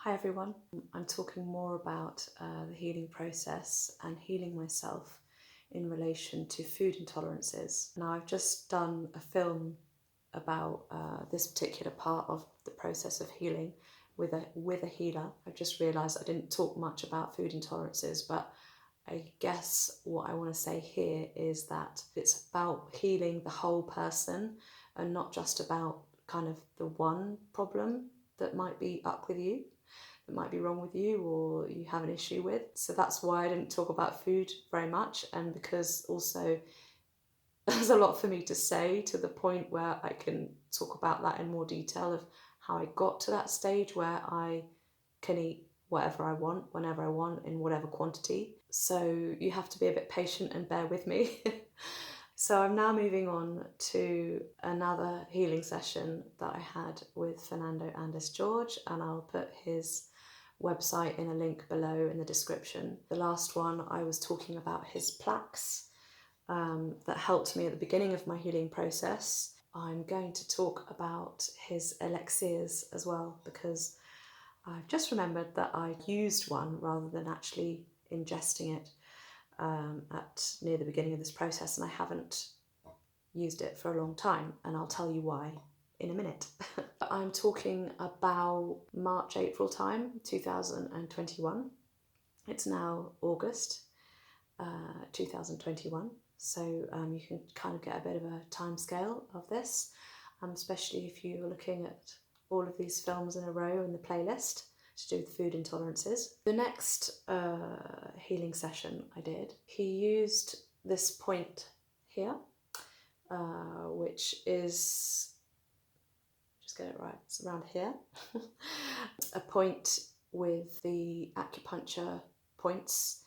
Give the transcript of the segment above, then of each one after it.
Hi everyone, I'm talking more about the healing process and healing myself in relation to food intolerances. Now I've just done a film about this particular part of the process of healing with a healer. I've just realised I didn't talk much about food intolerances, but I guess what I want to say here is that it's about healing the whole person and not just about kind of the one problem that might be up with you, that might be wrong with you or you have an issue with. So that's why I didn't talk about food very much, and because also there's a lot for me to say to the point where I can talk about that in more detail of how I got to that stage where I can eat whatever I want, whenever I want, in whatever quantity. So you have to be a bit patient and bear with me. So I'm now moving on to another healing session that I had with Fernando and Jorge, and I'll put his website in a link below in the description. The last one I was talking about his plaques that helped me at the beginning of my healing process. I'm going to talk about his Elixirs as well, because I've just remembered that I used one rather than actually ingesting it at near the beginning of this process, and I haven't used it for a long time, and I'll tell you why in a minute. I'm talking about March, April time, 2021. It's now August 2021, so you can kind of get a bit of a time scale of this, especially if you're looking at all of these films in a row in the playlist to do with food intolerances. The next healing session I did, he used this point here, which is, just get it right, it's around here, a point with the acupuncture points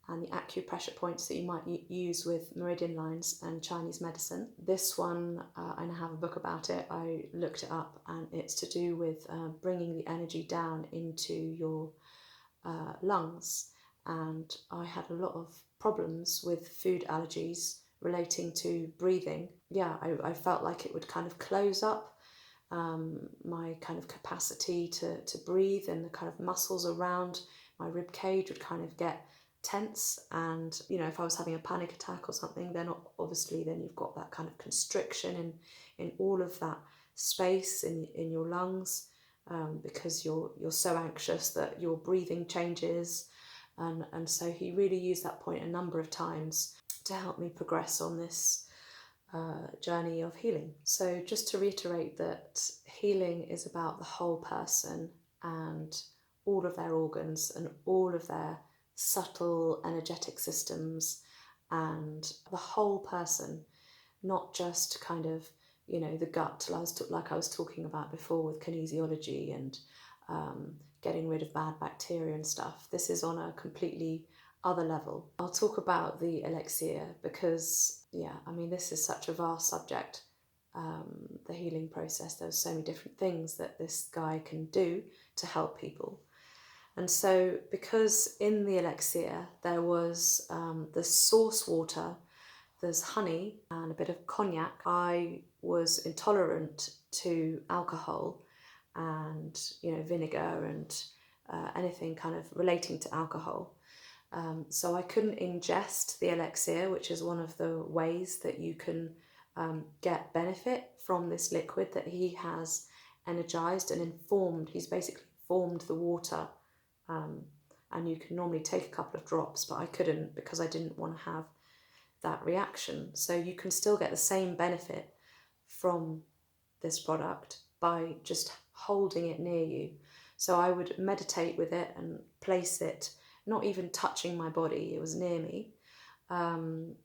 and the acupressure points that you might use with meridian lines and Chinese medicine. This one, I now have a book about it. I looked it up, and it's to do with bringing the energy down into your lungs. And I had a lot of problems with food allergies relating to breathing. Yeah, I felt like it would kind of close up my kind of capacity to breathe, and the kind of muscles around my rib cage would kind of get tense, and if I was having a panic attack or something, then obviously then you've got that kind of constriction in all of that space in your lungs, because you're so anxious that your breathing changes, and so he really used that point a number of times to help me progress on this journey of healing. So just to reiterate that healing is about the whole person and all of their organs and all of their subtle energetic systems and the whole person, not just kind of the gut, like I was talking about before with kinesiology and getting rid of bad bacteria and stuff. This is on a completely other level. I'll talk about the Elixir because this is such a vast subject, the healing process. There's so many different things that this guy can do to help people. And so because in the Elixir there was the source water, there's honey and a bit of cognac, I was intolerant to alcohol and vinegar and anything kind of relating to alcohol. So I couldn't ingest the Elixir, which is one of the ways that you can get benefit from this liquid that he has energized and informed. He's basically formed the water. And you can normally take a couple of drops, but I couldn't because I didn't want to have that reaction. So you can still get the same benefit from this product by just holding it near you. So I would meditate with it and place it, not even touching my body, it was near me, kind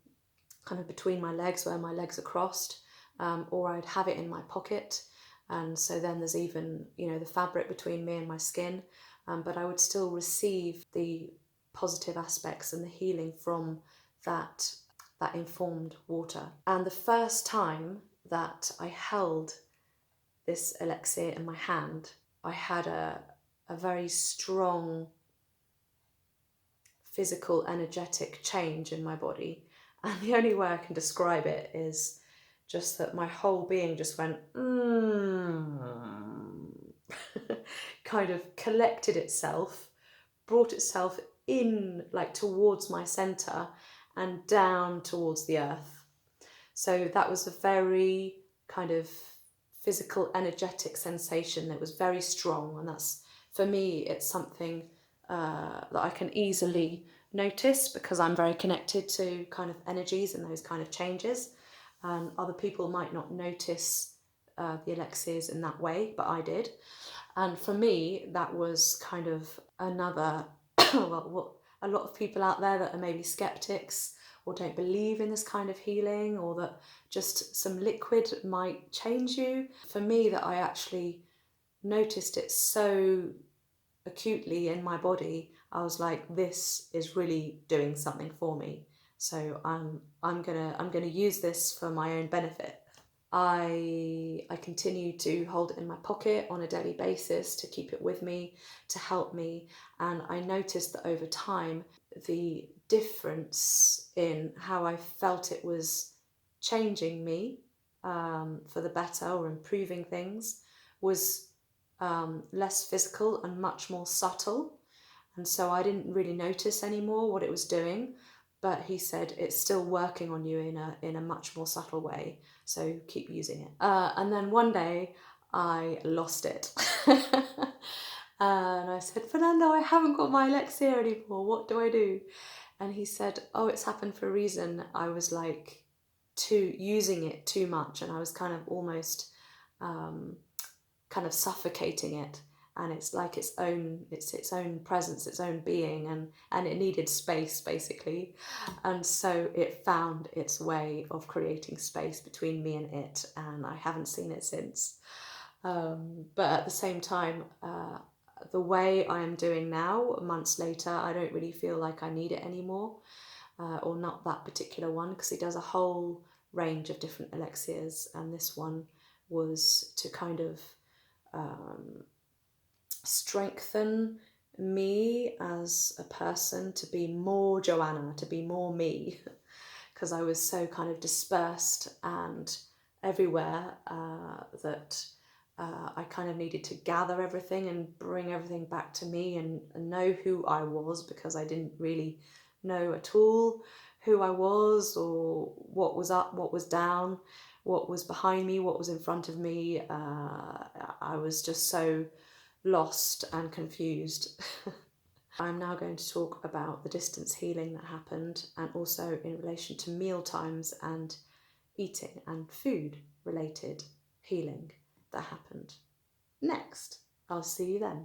of between my legs where my legs are crossed, or I'd have it in my pocket. And so then there's even, the fabric between me and my skin. But I would still receive the positive aspects and the healing from that informed water. And the first time that I held this Elixir in my hand, I had a very strong physical, energetic change in my body. And the only way I can describe it is just that my whole being just went, kind of collected itself, brought itself in, like towards my center and down towards the earth. So that was a very kind of physical, energetic sensation that was very strong. And that's, for me, it's something that I can easily notice because I'm very connected to kind of energies and those kind of changes. Other people might not notice the elixirs in that way, but I did. And for me, that was kind of another, well, what a lot of people out there that are maybe skeptics or don't believe in this kind of healing, or that just some liquid might change you. For me, that I actually noticed it so acutely in my body, I was like, this is really doing something for me. So I'm gonna use this for my own benefit. I continue to hold it in my pocket on a daily basis to keep it with me, to help me. And I noticed that over time, the difference in how I felt it was changing me for the better or improving things was less physical and much more subtle. And so I didn't really notice anymore what it was doing. But he said it's still working on you in a much more subtle way, so keep using it. And then one day I lost it. And I said, Fernando, I haven't got my Elixir anymore. What do I do? And he said, oh, it's happened for a reason. I was like using it too much, and I was kind of almost kind of suffocating it. And it's like its own presence, its own being, and it needed space basically. And so it found its way of creating space between me and it, and I haven't seen it since. But at the same time, the way I am doing now, months later, I don't really feel like I need it anymore, or not that particular one, because he does a whole range of different elixirs, and this one was to kind of strengthen me as a person to be more Joanna, to be more me, because I was so kind of dispersed and everywhere that I kind of needed to gather everything and bring everything back to me and know who I was, because I didn't really know at all who I was, or what was up, what was down, what was behind me, what was in front of me. I was just so lost and confused. I'm now going to talk about the distance healing that happened, and also in relation to meal times and eating and food related healing that happened. Next, I'll see you then.